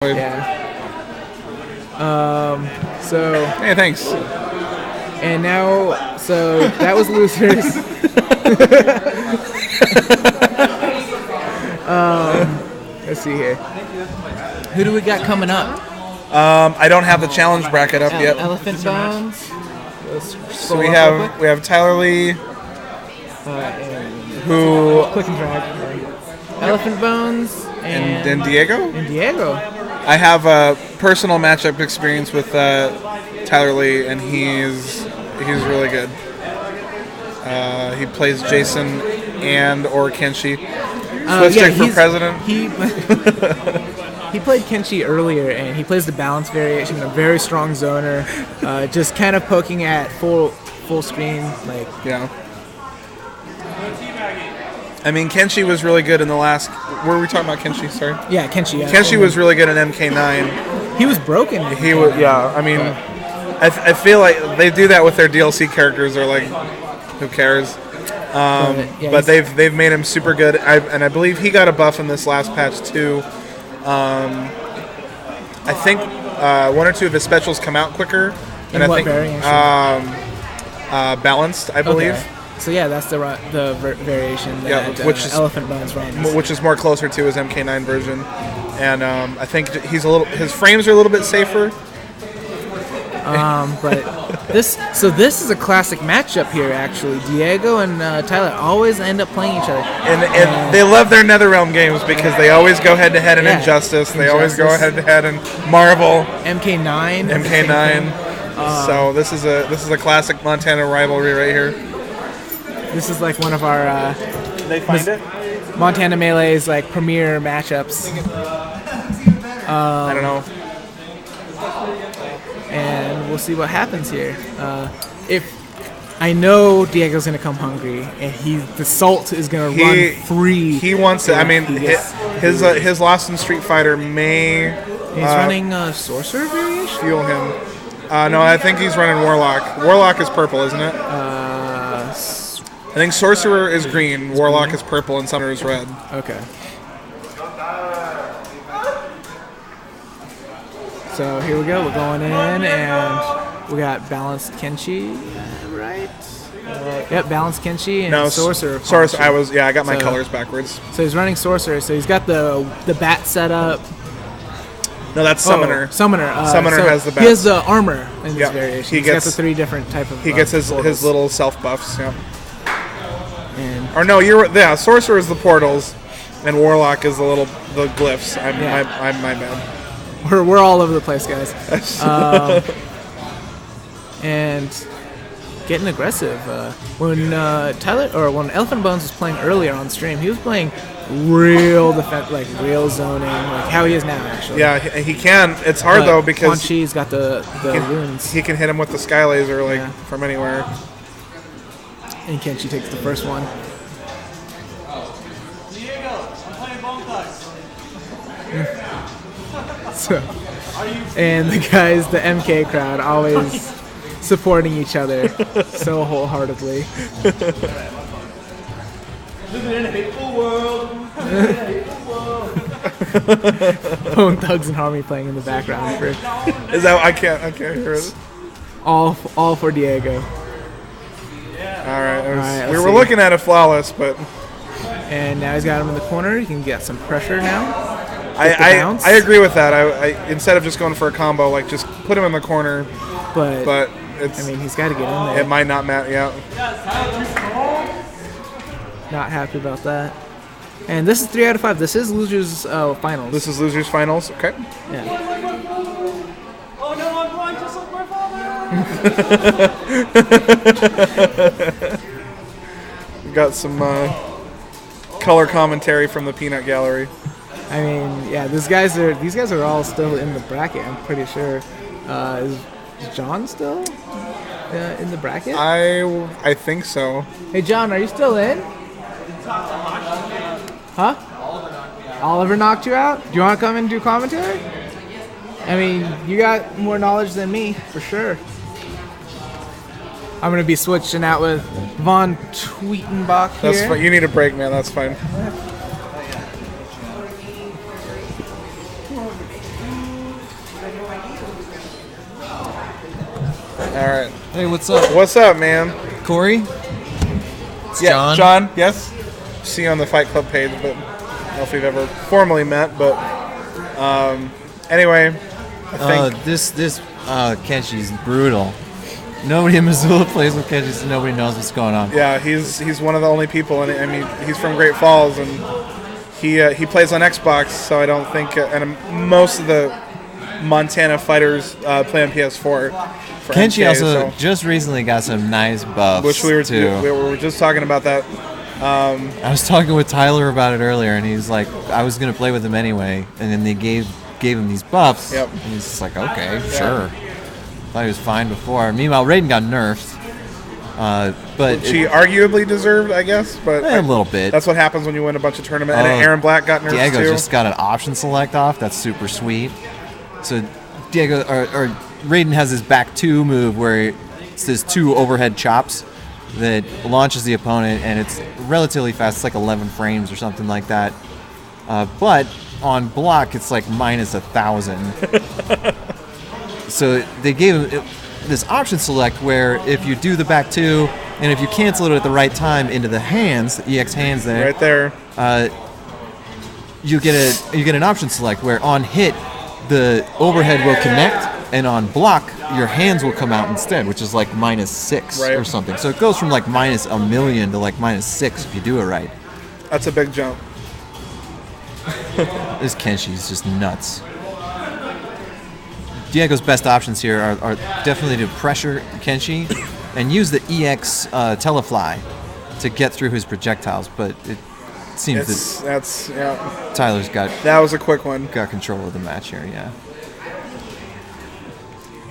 Yeah. Hey, thanks. And now, so that was losers. Let's see here. Who do we got coming up? I don't have the challenge bracket up yet. Elephant Bones. So we have Tyler Lee, who Click and drag. Elephant Bones and Diego. And Diego. I have a personal matchup experience with Tyler Lee, and he's really good. He plays Jason or Kenshi. Switch for president. He played Kenshi earlier, and he plays the balance variation, a very strong zoner, just kind of poking at full screen, like yeah. I mean, Kenshi was really good in the last. Were we talking about Kenshi? Sorry. Yeah, Kenshi. Yeah. Kenshi was really good in MK9. He was broken. He was. Yeah. I mean, I feel like they do that with their DLC characters. They're like, who cares? But they've made him super good. I believe he got a buff in this last patch too. I think one or two of his specials come out quicker. And what variation? Balanced, I believe. Okay. So yeah, that's the variation that which is Elephant Bones runs. Which is more closer to his MK9 version, and I think his frames are a little bit safer. But this is a classic matchup here. Actually, Diego and Tyler always end up playing each other, and they love their NetherRealm games because they always go head to head in Injustice. They always go head to head in Marvel. MK9. So this is a classic Montana rivalry right here. This is like one of our they find it? Montana Melee's like premier matchups. I don't know. And we'll see what happens here. If I know Diego's gonna come hungry, and the salt is gonna run free. He wants it. I mean, his loss in Street Fighter may. He's running Sorcerer variation. Fuel him. No, I think he's running Warlock. Warlock is purple, isn't it? I think Sorcerer is green, Warlock is purple, and Summoner is red. Okay. So here we go. We're going in, and we got balanced Kenshi, right? Yep, balanced Kenshi and Sorcerer. Sorcerer. I got my colors backwards. So he's running Sorcerer. So he's got the bat set up. No, that's Summoner. Summoner. Summoner has the bat. He has the armor in this variation. He's got the 3 different type of. He gets his little self buffs. Yeah. Or no, Sorcerer is the portals, and Warlock is the glyphs. I'm my bad. We're all over the place, guys. And getting aggressive. When Elephant Bones was playing earlier on stream, he was playing real defense, like real zoning, like how he is now, actually. Yeah, he can. It's hard though because Quan Chi's got the runes. He can hit him with the Sky Laser from anywhere. And Kenshi takes the first one. And the guys, the MK crowd, always supporting each other so wholeheartedly. Living in a hateful world. Bone Thugs and Harmony playing in the background. Is that I can't hear it. All for Diego. All right, we were looking at it flawless, but. And now he's got him in the corner. He can get some pressure now. I agree with that. I instead of just going for a combo, like just put him in the corner. But it's. I mean, he's got to get in there. It might not matter. Yeah. Not happy about that. And this is 3 out of 5. This is losers finals. This is losers finals. Okay. Yeah. Oh no, I'm blind just like my father. We got some color commentary from the Peanut Gallery. I mean, yeah, these guys are all still in the bracket. I'm pretty sure. Is John still in the bracket? I think so. Hey, John, are you still in? Huh? Oliver knocked you out? Do you want to come and do commentary? I mean, you got more knowledge than me, for sure. I'm going to be switching out with Von Tweetenbach here. That's fine. You need a break, man. That's fine. All right. Hey, what's up? What's up, man? Corey? It's Yeah, John. John, yes. See you on the Fight Club page, but I don't know if we've ever formally met, but anyway, I think This Kenshi's brutal. Nobody in Missoula plays with Kenshi, so nobody knows what's going on. yeah, he's one of the only people, and I mean he's from Great Falls, and he plays on Xbox, so I don't think and most of the Montana fighters play on PS4. For Kenshi MK, also so- just recently got some nice buffs, which we were too. just talking about that. I was talking with Tyler about it earlier, and he's like, I was going to play with him anyway, and then they gave him these buffs, Yep. and he's just like, okay, sure. Thought he was fine before. Meanwhile, Raiden got nerfed, but She arguably deserved, I guess, but a little bit. that's what happens when you win a bunch of tournaments. And Oh, Aaron Black got nerfed Diego too. just got an option select off. That's super sweet. So Diego or Raiden has his back two move where it's his two overhead chops that launches the opponent, and it's relatively fast. It's like 11 frames or something like that. But on block, it's like minus 1,000. So they gave him this option select where if you do the back two, and if you cancel it at the right time into the hands, the EX hands there, right there. you get an option select where on hit the overhead will connect, and on block your hands will come out instead, which is like minus 6 Right. or something. So it goes from like minus 1,000,000 to like minus 6 if you do it right. That's a big jump. This Kenshi is just nuts. Diego's best options here are definitely to pressure Kenshi and use the EX Telefly to get through his projectiles, but it seems that Tyler's got That was a quick one. control of the match here, yeah.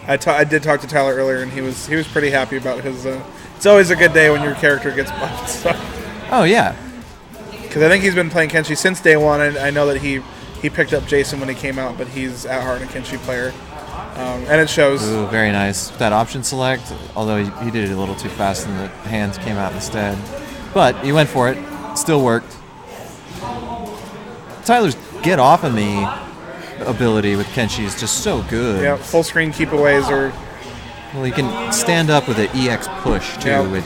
I did talk to Tyler earlier, and he was pretty happy about his. It's always a good day when your character gets buffed. So. Oh, yeah. Because I think he's been playing Kenshi since day one, and I know that he picked up Jason when he came out, but he's at heart a Kenshi player, and it shows. Ooh, very nice. That option select, although he did it a little too fast and the hands came out instead. But he went for it. Still worked. Tyler's get off of me ability with Kenshi is just so good. Yeah, full screen keep aways or. Well, he can stand up with an EX push too, Yeah. which.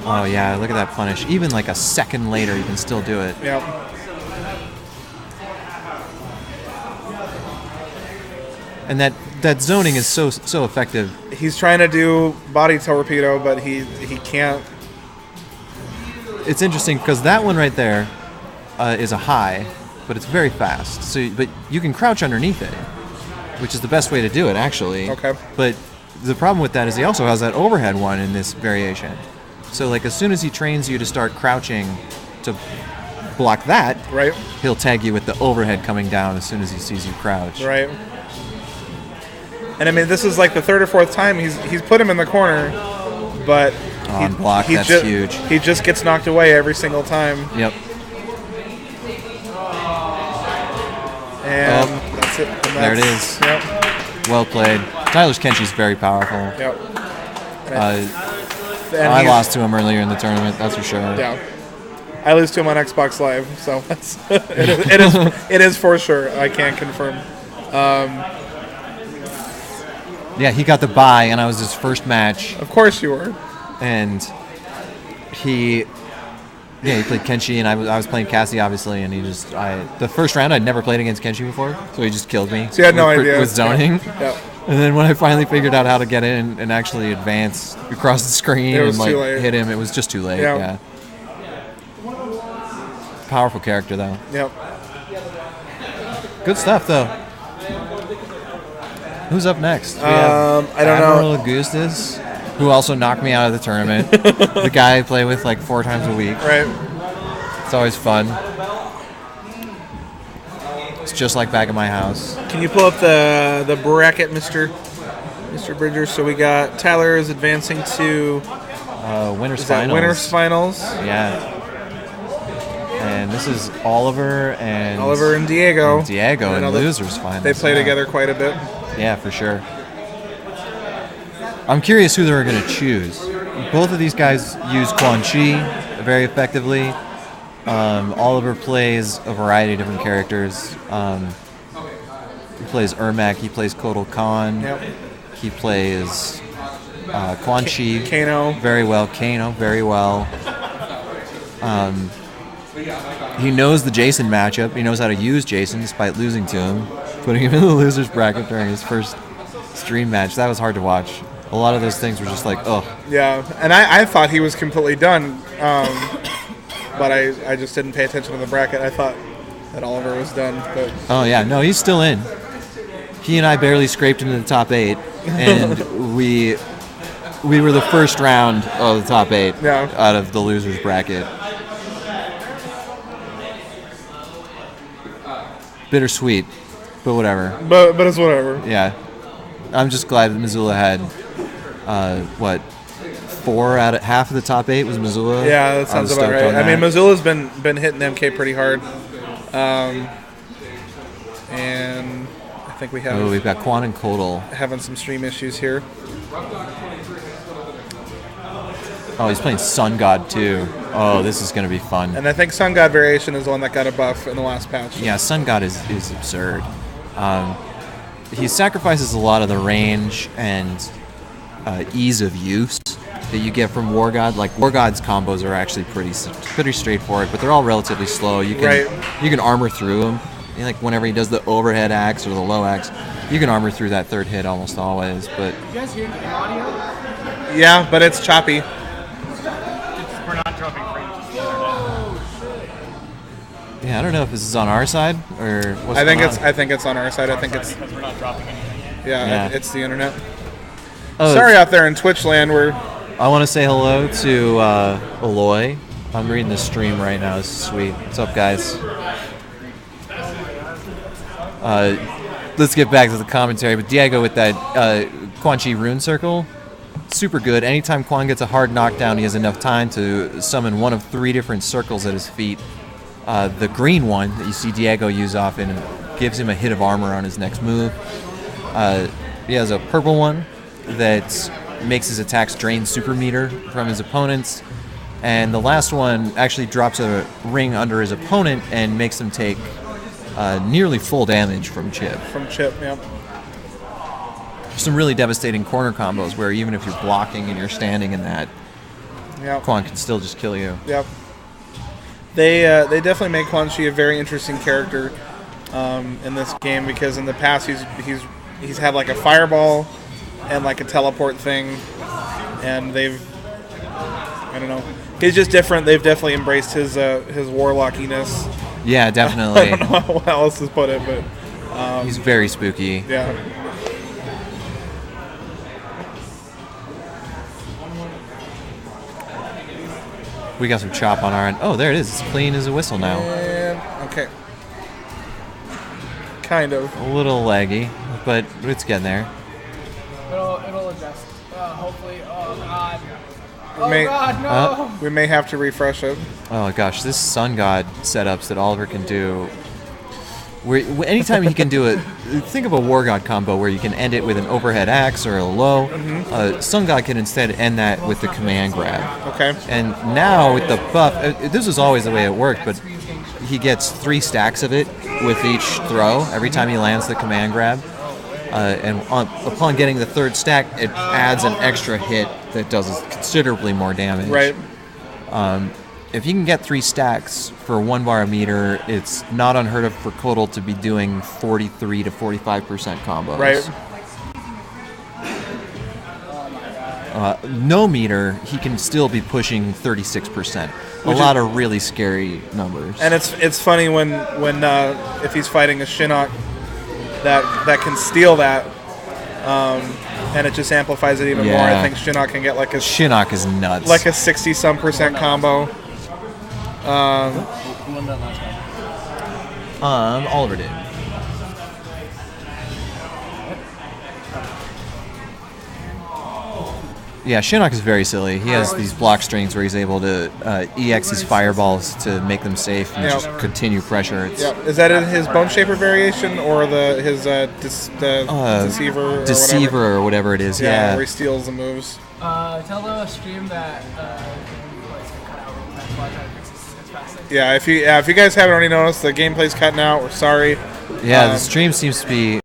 Oh yeah, look at that punish. Even like a second later, you can still do it. Yeah. And that zoning is so effective. He's trying to do body torpedo, but he can't. It's interesting because that one right there is a high, but it's very fast. But you can crouch underneath it, which is the best way to do it, actually. Okay. But the problem with that is he also has that overhead one in this variation. So like as soon as he trains you to start crouching to block that, Right. he'll tag you with the overhead coming down as soon as he sees you crouch. Right. And I mean, this is like the third or fourth time he's put him in the corner, but On block, that's huge. He just gets knocked away every single time, Yep. and Oh. that's it. And There it that's- is. Yep. Well played. Tyler's Kenshi's very powerful. Yep. And And I he's- lost to him earlier in the tournament, that's for sure. Yeah. I lose to him on Xbox Live, so that's, it is for sure. I can't confirm. Yeah, he got the bye, and I was his first match, Of course you were. and he played Kenshi, and I was playing Cassie, obviously, and the first round I'd never played against Kenshi before, so he just killed me. So you had no with, idea. with zoning. Yeah. And then when I finally figured out how to get in and actually advance across the screen It was and like too late. hit him, it was just too late. Yeah. Yeah. Powerful character though. Yep. Good stuff though. Who's up next? We have I don't know. Admiral Augustus, who also knocked me out of the tournament. The guy I play with like 4 times a week. Right. It's always fun. It's just like back at my house. Can you pull up the bracket, Mr. Bridgers? So we got Tyler is advancing to Winners is that finals. winners finals. Yeah. And this is Oliver and Diego. Diego I in know that losers finals. They play yeah. together quite a bit. Yeah, for sure. I'm curious who they're going to choose. Both of these guys use Quan Chi very effectively. Oliver plays a variety of different characters. He plays Ermac. He plays Kotal Khan. Yep. He plays Quan Chi. Kano. Very well. Kano, very well. He knows the Jason matchup. He knows how to use Jason despite losing to him, putting him in the loser's bracket during his first stream match. That was hard to watch. A lot of those things were just like, oh. Yeah, and I thought he was completely done, but I just didn't pay attention to the bracket. I thought that Oliver was done, but Oh, yeah. No, he's still in. He and I barely scraped into the top 8, and we were the first round of the top 8 Yeah. out of the loser's bracket. Bittersweet, but whatever. but it's whatever. Yeah. I'm just glad that Missoula had, 4 out of half of the top 8 was Missoula. Yeah, that I sounds was about stoked right. on I mean, that. Missoula's been hitting MK pretty hard, and I think we have Oh, we've got Quan and Kodal. having some stream issues here. Oh, he's playing Sun God too. Oh, this is going to be fun. And I think Sun God Variation is the one that got a buff in the last patch. Yeah, Sun God is absurd. He sacrifices a lot of the range and ease of use that you get from War God. Like War God's combos are actually pretty straightforward, but they're all relatively slow. You can armor through them. You know, like whenever he does the overhead axe or the low axe, you can armor through that third hit almost always. But You guys hear the audio? Yeah, but it's choppy. We're not dropping frames. yeah, I don't know if this is on our side or what's I think going it's on. I think it's on our side. I think it's Because we're not dropping anything. yeah, Yeah. it's the internet. Oh, Sorry out there in Twitch land. I want to say hello to Aloy. I'm reading the stream right now. This is sweet. What's up, guys? Let's get back to the commentary. But Diego with that Quan Chi rune circle, super good. Anytime Quan gets a hard knockdown, he has enough time to summon one of 3 different circles at his feet. The green one that you see Diego use often gives him a hit of armor on his next move. He has a purple one that makes his attacks drain super meter from his opponents. And the last one actually drops a ring under his opponent and makes them take nearly full damage from Chip. From Chip, yeah. Some really devastating corner combos where even if you're blocking and you're standing in that, Yeah. Quan can still just kill you. Yep. They definitely make Quan Chi a very interesting character in this game because in the past he's had like a fireball and like a teleport thing, and I don't know. He's just different. They've definitely embraced his warlockiness. Yeah, I definitely. don't know how else to put it, but He's very spooky. yeah. We got some chop on our end. Oh, there it is. It's clean as a whistle now. And okay. Kind of. A little laggy, but it's getting there. It'll adjust. Hopefully. Oh god. May- God, no. We may have to refresh it. Oh gosh, this Sun God setups that Oliver can do. Anytime he can do it, think of a War God combo where you can end it with an overhead axe or a low. Sun God can instead end that with the command grab. Okay. And now with the buff, this was always the way it worked, but he gets 3 stacks of it with each throw every time he lands the command grab. Upon getting the 3rd stack, it adds an extra hit that does considerably more damage. Right. If you can get 3 stacks for 1 bar a meter, it's not unheard of for Kodal to be doing 43 to 45% combos. Right. No meter, he can still be pushing 36%. A lot of really scary numbers. And it's funny when if he's fighting a Shinnok that can steal that, and it just amplifies it even more. Yeah. I think Shinnok can get like a Shinnok is nuts. 60-some% combo. Oliver did. Yeah, Shinnok is very silly. He has these block strings where he's able to EX his fireballs to make them safe and Yeah. just continue pressure. It's Yeah. Is that in his Bone Shaper variation or his Deceiver? Deceiver or whatever it is. Yeah, Yeah. where he steals the moves. Tell the stream that gameplay's gonna cut out real fast while I try to fix this fast. Yeah, if you guys haven't already noticed, the gameplay's cutting out. We're sorry. Yeah, the stream seems to be